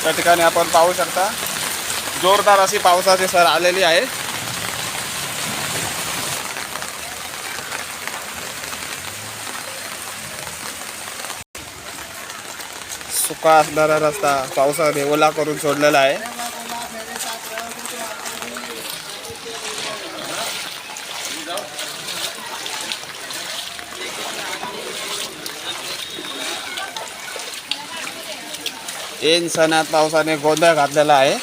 त्या ठिकाणी आपण पाहू शकता जोरदार अशी पावसाची सर आलेली आहे. सुका असणारा रस्ता पावसाने ओला करून सोडलेला आहे. ऐन सणात पावसाने गोंधळ घातलेला आहे.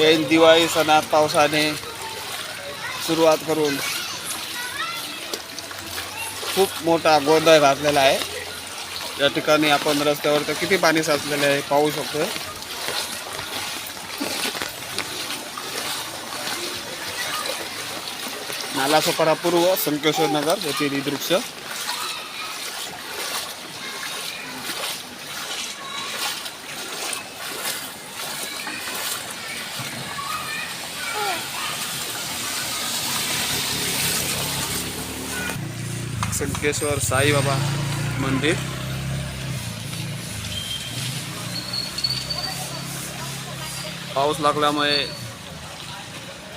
ऐन दिवाळी सणात पावसाने सुरुवात करून खूप मोठा गोंधळ घातलेला आहे. या ठिकाणी आपण रस्त्यावर तर किती पाणी साचलेले आहे पाहू शकतो. नालासोपारा पूर्व संकेश्वर नगर येथील दृश्य. संकेश्वर साईबाबा मंदिर. पाऊस लागल्यामुळे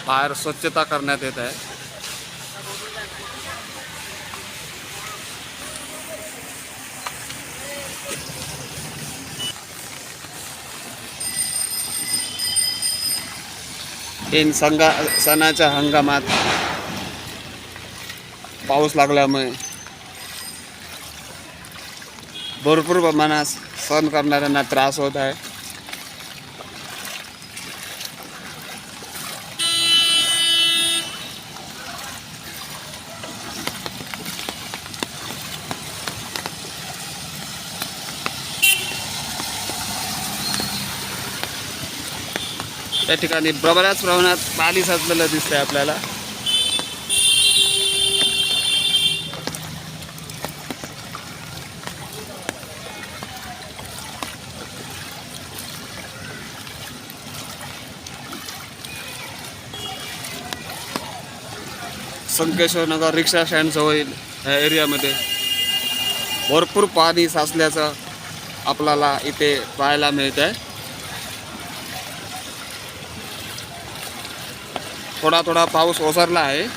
बाहेर स्वच्छता करण्यात येत आहे. ऐन सणाच्या हंगामात पाऊस लागल्यामुळे भरपूर प्रमाणात सण करणाऱ्यांना त्रास होत आहे. त्या ठिकाणी बऱ्याच प्रमाणात पाणी साचलेलं दिसतंय आपल्याला. संकेश्वर नगर रिक्षा स्टँड जवळ या एरियामध्ये भरपूर पाणी साचल्याचं आपल्याला इथे पाहायला मिळत आहे. थोडा थोडा पाऊस ओसरला आहे.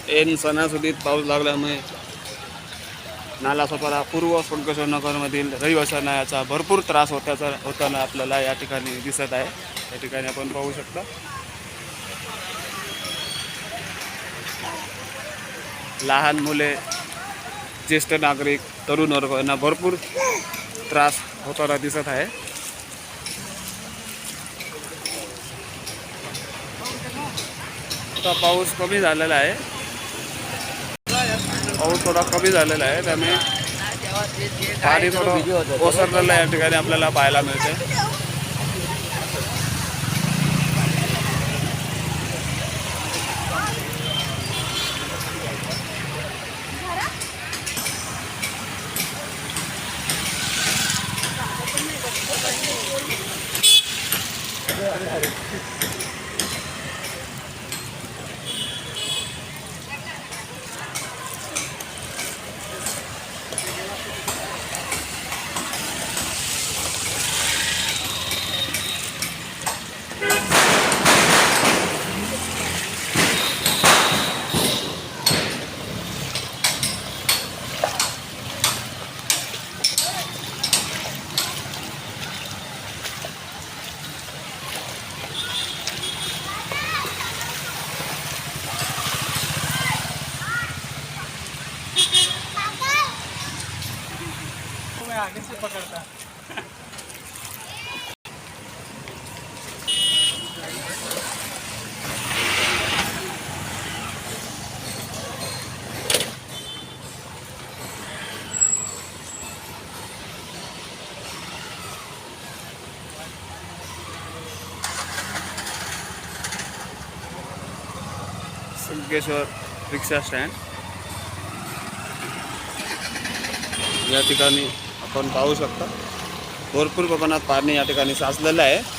ऐन सणासुदीत पाऊस लागल्यामुळे नालासोपारा पूर्व संकेश्वर नगरमधील रहिवाशांना याचा भरपूर त्रास होताना आपल्याला या ठिकाणी दिसत आहे. या ठिकाणी आपण पाहू शकता लहान मुले, ज्येष्ठ नागरिक, तरुण वर्ग यांना भरपूर त्रास होताना दिसत आहे. आता पाऊस कमी झालेला आहे, पाऊस थोडा कमी झालेला आहे, त्यामुळे पाणी थोडं ओसरलेलं या ठिकाणी आपल्याला पाहायला मिळते. आगे से पकड़ता संकेश्वर रिक्षा स्टँड या ठिकाणी आपण पाहू शकता भरपूर प्रमाणात पाणी या ठिकाणी साचलेलं आहे.